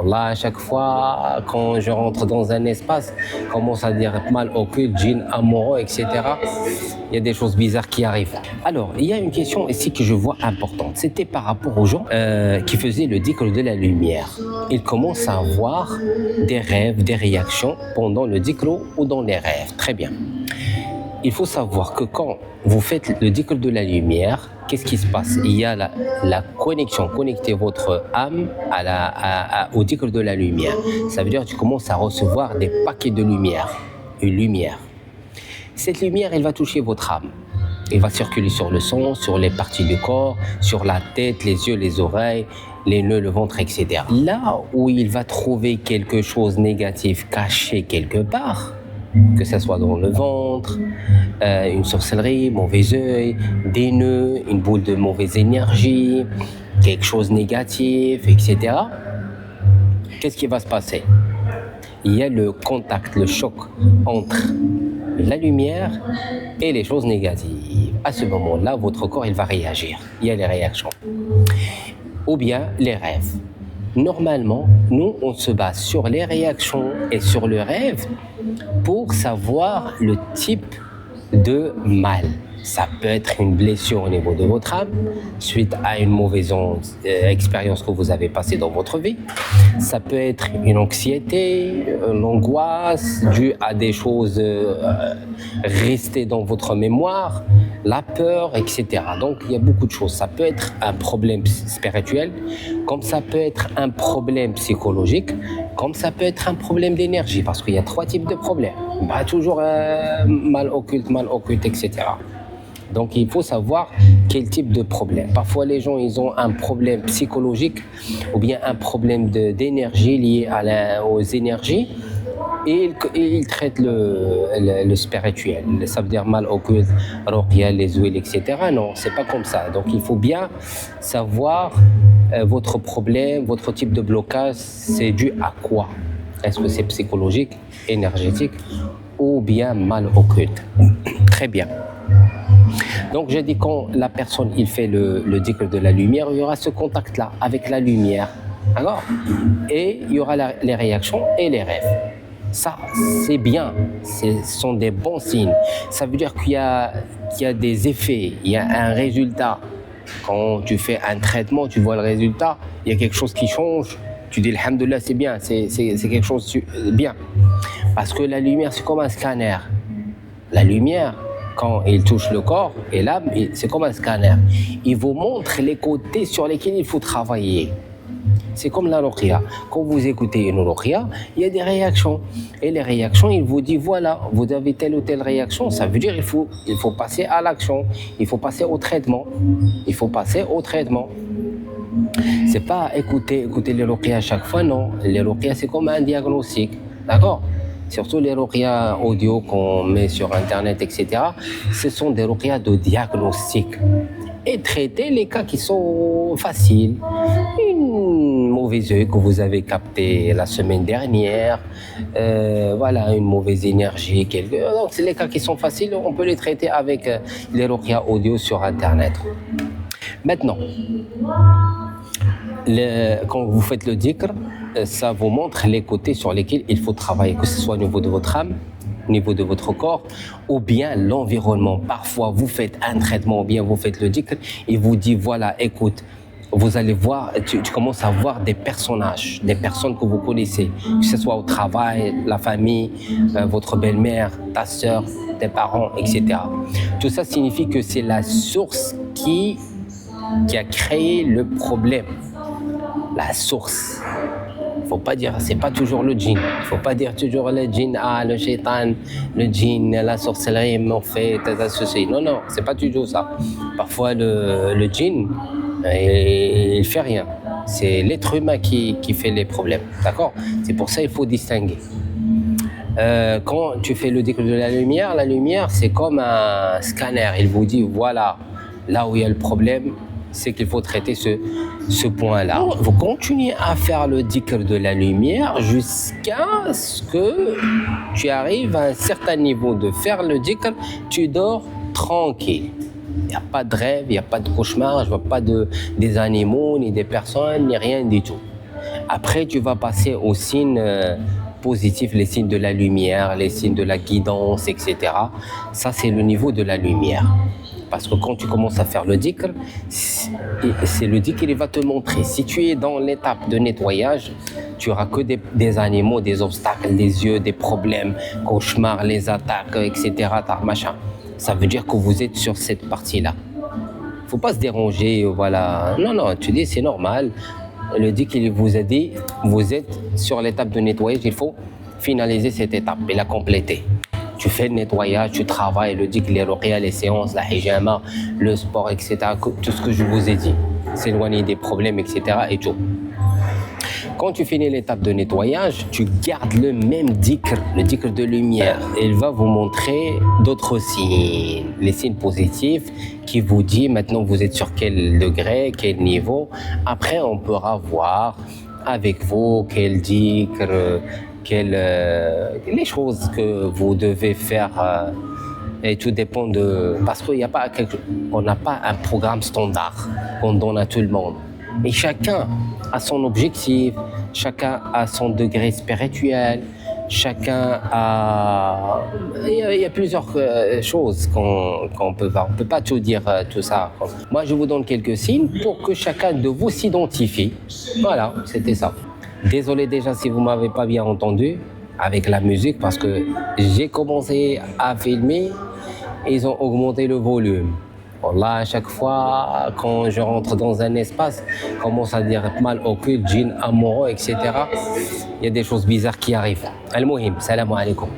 Là, à chaque fois, quand je rentre dans un espace, commence à dire mal occulte, djinn amoureux, etc. Il y a des choses bizarres qui arrivent. Alors, il y a une question ici que je vois importante. C'était par rapport aux gens qui faisaient le dhikr de la lumière. Ils commencent à avoir des rêves, des réactions pendant le dhikr ou dans les rêves. Très bien. Il faut savoir que quand vous faites le dhikr de la lumière, qu'est-ce qui se passe? Il y a la connexion, connecter votre âme au dhikr de la lumière. Ça veut dire que tu commences à recevoir des paquets de lumière, une lumière. Cette lumière, elle va toucher votre âme. Elle va circuler sur le sang, sur les parties du corps, sur la tête, les yeux, les oreilles, les nœuds, le ventre, etc. Là où il va trouver quelque chose de négatif caché quelque part, que ce soit dans le ventre, une sorcellerie, mauvais œil, des nœuds, une boule de mauvaise énergie, quelque chose de négatif, etc. Qu'est-ce qui va se passer? Il y a le contact, le choc entre la lumière et les choses négatives. À ce moment-là, votre corps il va réagir. Il y a les réactions. Ou bien les rêves. Normalement, nous, on se base sur les réactions et sur le rêve pour savoir le type de mal. Ça peut être une blessure au niveau de votre âme suite à une mauvaise expérience que vous avez passée dans votre vie. Ça peut être une anxiété, l'angoisse due à des choses restées dans votre mémoire, la peur, etc. Donc il y a beaucoup de choses. Ça peut être un problème spirituel, comme ça peut être un problème psychologique, comme ça peut être un problème d'énergie, parce qu'il y a 3 types de problèmes. Toujours mal occulte, etc. Donc il faut savoir quel type de problème. Parfois les gens ils ont un problème psychologique ou bien un problème d'énergie lié aux énergies et ils traitent le spirituel. Ça veut dire mal occulte, ruqya, les huiles, etc. Non, c'est pas comme ça. Donc il faut bien savoir votre problème, votre type de blocage, c'est dû à quoi? Est-ce que c'est psychologique, énergétique ou bien mal occulte? Très bien. Donc j'ai dit quand la personne il fait le dhikr de la lumière, il y aura ce contact-là avec la lumière, d'accord? Et il y aura les réactions et les rêves. Ça, c'est bien, ce sont des bons signes. Ça veut dire qu'il y a des effets, il y a un résultat. Quand tu fais un traitement, tu vois le résultat, il y a quelque chose qui change, tu dis alhamdoulilah, c'est bien, c'est quelque chose de bien. Parce que la lumière, c'est comme un scanner. La lumière, quand il touche le corps et l'âme, c'est comme un scanner. Il vous montre les côtés sur lesquels il faut travailler. C'est comme la ruqya. Quand vous écoutez une ruqya, il y a des réactions. Et les réactions, il vous dit voilà, vous avez telle ou telle réaction. Ça veut dire il faut passer à l'action. Il faut passer au traitement. Il faut passer au traitement. C'est pas écouter les ruqya à chaque fois, non. Les ruqya, c'est comme un diagnostic. D'accord? Surtout les ruqya audio qu'on met sur internet, etc. Ce sont des ruqya de diagnostic. Et traiter les cas qui sont faciles. Une mauvaise œil que vous avez capté la semaine dernière, voilà, une mauvaise énergie. Donc c'est les cas qui sont faciles, on peut les traiter avec les ruqya audio sur internet. Maintenant, quand vous faites le dhikr, ça vous montre les côtés sur lesquels il faut travailler, que ce soit au niveau de votre âme, au niveau de votre corps, ou bien l'environnement. Parfois, vous faites un traitement, ou bien vous faites le dhikr, et vous dit voilà, écoute, vous allez voir, tu commences à voir des personnages, des personnes que vous connaissez, que ce soit au travail, la famille, votre belle-mère, ta sœur, tes parents, etc. Tout ça signifie que c'est la source qui a créé le problème. La source. Il ne faut pas dire, c'est pas toujours le djinn. Il ne faut pas dire toujours le djinn, le shaitan, le djinn, la sorcellerie m'ont fait ceci. Non, non, c'est pas toujours ça. Parfois, le djinn, il ne fait rien. C'est l'être humain qui fait les problèmes. D'accord? C'est pour ça qu'il faut distinguer. Quand tu fais le dhikr de la lumière, c'est comme un scanner. Il vous dit, voilà, là où il y a le problème, c'est qu'il faut traiter ce point-là. Vous continuez à faire le dhikr de la lumière jusqu'à ce que tu arrives à un certain niveau de faire le dhikr, tu dors tranquille. Il n'y a pas de rêve, il n'y a pas de cauchemar, je ne vois pas des animaux, ni des personnes, ni rien du tout. Après, tu vas passer aux signes positifs, les signes de la lumière, les signes de la guidance, etc. Ça, c'est le niveau de la lumière. Parce que quand tu commences à faire le dhikr, c'est le dhikr qui va te montrer. Si tu es dans l'étape de nettoyage, tu auras que des animaux, des obstacles, des yeux, des problèmes, cauchemars, les attaques, etc. Machin. Ça veut dire que vous êtes sur cette partie-là. Faut pas se déranger, voilà. Non, non, tu dis c'est normal. Le dhikr, il vous a dit, vous êtes sur l'étape de nettoyage, il faut finaliser cette étape et la compléter. Tu fais le nettoyage, tu travailles, le dhikr, les ruqya, les séances, la hijama, le sport, etc. Tout ce que je vous ai dit. S'éloigner des problèmes, etc. et tout. Quand tu finis l'étape de nettoyage, tu gardes le même dhikr, le dhikr de lumière. Et il va vous montrer d'autres signes, les signes positifs qui vous disent maintenant vous êtes sur quel degré, quel niveau. Après, on pourra voir avec vous quel dhikr, les choses que vous devez faire. Et tout dépend de... Parce qu'il n'y a pas on n'a pas un programme standard qu'on donne à tout le monde. Et chacun a son objectif, chacun a son degré spirituel, chacun a... Il y a plusieurs choses qu'on peut voir. On ne peut pas tout dire, tout ça. Moi, je vous donne quelques signes pour que chacun de vous s'identifie. Voilà, c'était ça. Désolé déjà si vous ne m'avez pas bien entendu avec la musique parce que j'ai commencé à filmer et ils ont augmenté le volume. Là, à chaque fois, quand je rentre dans un espace, commence à dire mal occulte, djinn amoureux, etc. Il y a des choses bizarres qui arrivent. Al-Muhim, salam alaikum.